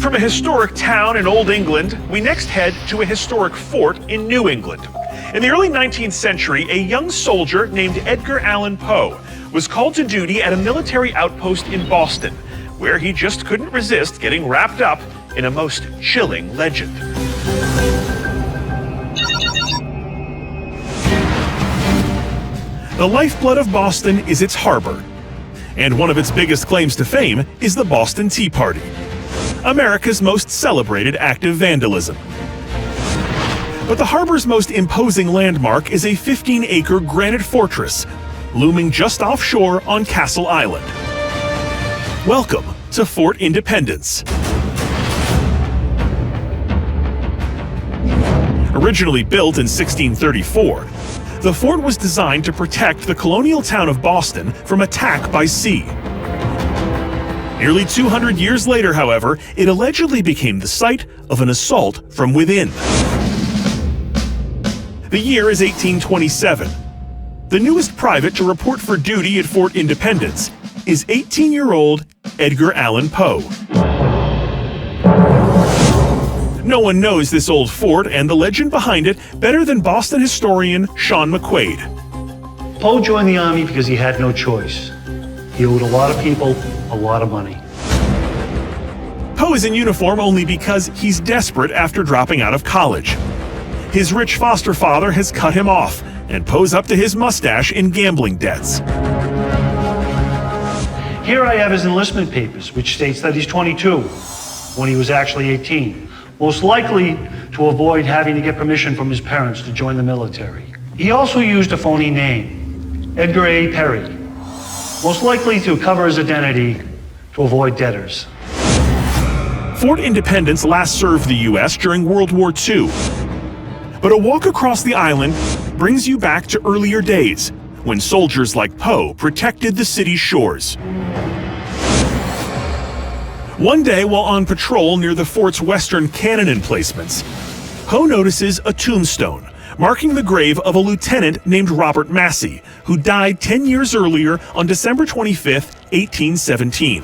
from a historic town in Old England, we next head to a historic fort in New England. In the early 19th century, a young soldier named Edgar Allan Poe was called to duty at a military outpost in Boston, where he just couldn't resist getting wrapped up in a most chilling legend. The lifeblood of Boston is its harbor, and one of its biggest claims to fame is the Boston Tea Party, America's most celebrated act of vandalism. But the harbor's most imposing landmark is a 15-acre granite fortress looming just offshore on Castle Island. Welcome to Fort Independence. Originally built in 1634, the fort was designed to protect the colonial town of Boston from attack by sea. Nearly 200 years later, however, it allegedly became the site of an assault from within. The year is 1827. The newest private to report for duty at Fort Independence is 18-year-old Edgar Allan Poe. No one knows this old fort and the legend behind it better than Boston historian Sean McQuaid. Poe joined the Army because he had no choice. He owed a lot of people a lot of money. Poe is in uniform only because he's desperate after dropping out of college. His rich foster father has cut him off, and Poe's up to his mustache in gambling debts. Here I have his enlistment papers, which states that he's 22, when he was actually 18. Most likely to avoid having to get permission from his parents to join the military. He also used a phony name, Edgar A. Perry, most likely to cover his identity to avoid debtors. Fort Independence last served the U.S. during World War II. But a walk across the island brings you back to earlier days, when soldiers like Poe protected the city's shores. One day, while on patrol near the fort's western cannon emplacements, Poe notices a tombstone marking the grave of a lieutenant named Robert Massey, who died 10 years earlier on December 25, 1817.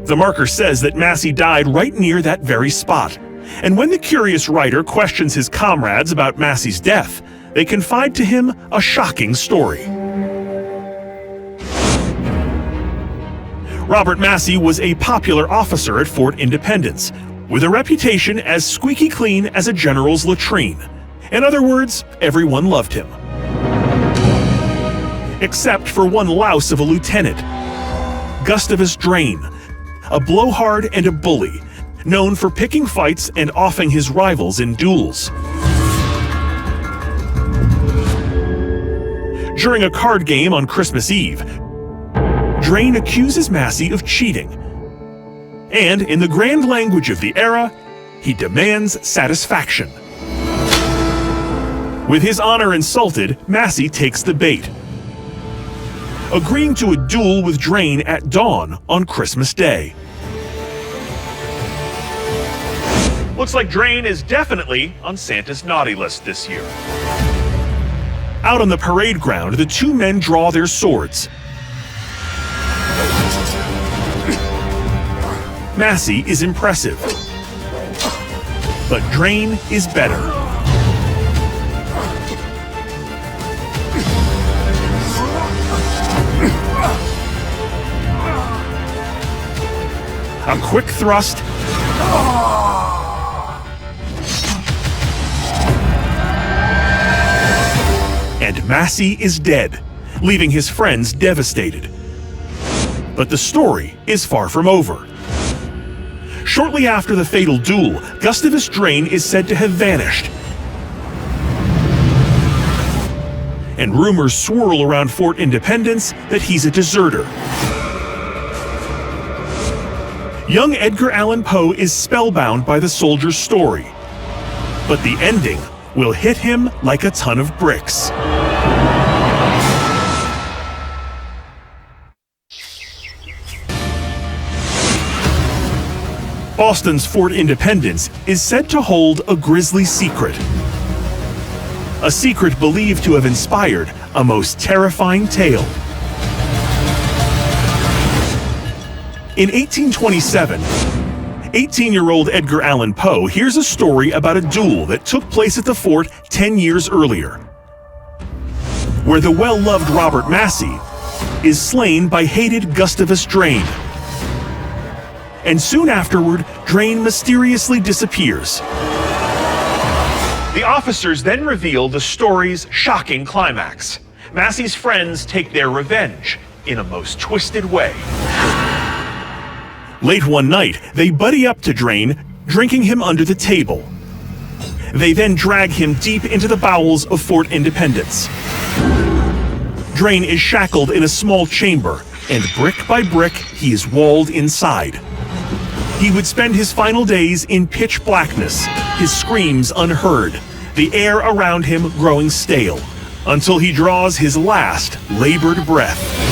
The marker says that Massey died right near that very spot, and when the curious writer questions his comrades about Massey's death, they confide to him a shocking story. Robert Massey was a popular officer at Fort Independence, with a reputation as squeaky clean as a general's latrine. In other words, everyone loved him. Except for one louse of a lieutenant, Gustavus Drain, a blowhard and a bully, known for picking fights and offing his rivals in duels. During a card game on Christmas Eve, Drain accuses Massey of cheating, and in the grand language of the era, he demands satisfaction. With his honor insulted, Massey takes the bait, agreeing to a duel with Drain at dawn on Christmas Day. Looks like Drain is definitely on Santa's naughty list this year. Out on the parade ground, the two men draw their swords. Massey is impressive, but Drain is better. A quick thrust, and Massey is dead, leaving his friends devastated. But the story is far from over. Shortly after the fatal duel, Gustavus Drain is said to have vanished, and rumors swirl around Fort Independence that he's a deserter. Young Edgar Allan Poe is spellbound by the soldier's story, but the ending will hit him like a ton of bricks. Boston's Fort Independence is said to hold a grisly secret. A secret believed to have inspired a most terrifying tale. In 1827, 18-year-old Edgar Allan Poe hears a story about a duel that took place at the fort 10 years earlier, where the well-loved Robert Massey is slain by hated Gustavus Drane. And soon afterward, Drane mysteriously disappears. The officers then reveal the story's shocking climax. Massey's friends take their revenge in a most twisted way. Late one night, they buddy up to Drane, drinking him under the table. They then drag him deep into the bowels of Fort Independence. Drane is shackled in a small chamber, and brick by brick, he is walled inside. He would spend his final days in pitch blackness, his screams unheard, the air around him growing stale, until he draws his last labored breath.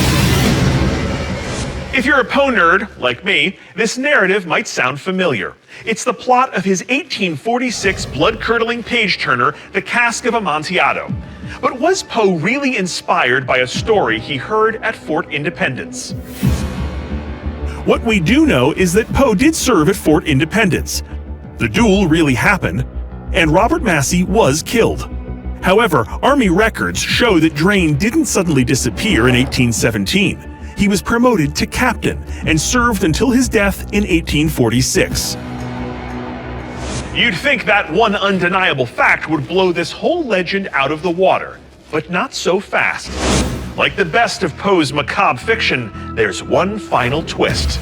If you're a Poe nerd, like me, this narrative might sound familiar. It's the plot of his 1846 blood-curdling page-turner, The Cask of Amontillado. But was Poe really inspired by a story he heard at Fort Independence? What we do know is that Poe did serve at Fort Independence. The duel really happened, and Robert Massey was killed. However, Army records show that Drane didn't suddenly disappear in 1817. He was promoted to captain and served until his death in 1846. You'd think that one undeniable fact would blow this whole legend out of the water, but not so fast. Like the best of Poe's macabre fiction, there's one final twist.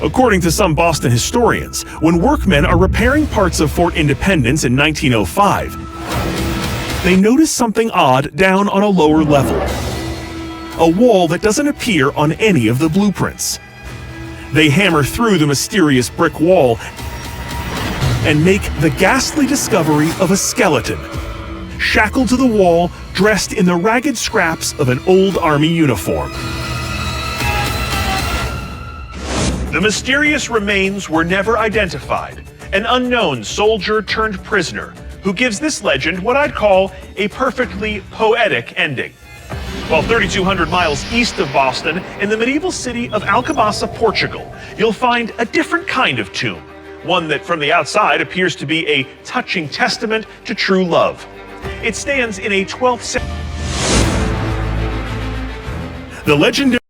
According to some Boston historians, when workmen are repairing parts of Fort Independence in 1905, they notice something odd down on a lower level. A wall that doesn't appear on any of the blueprints. They hammer through the mysterious brick wall and make the ghastly discovery of a skeleton, shackled to the wall, dressed in the ragged scraps of an old army uniform. The mysterious remains were never identified, an unknown soldier turned prisoner who gives this legend what I'd call a perfectly poetic ending. While 3,200 miles east of Boston, in the medieval city of Alcobaça, Portugal, you'll find a different kind of tomb, one that from the outside appears to be a touching testament to true love. It stands in a 12th century. The legendary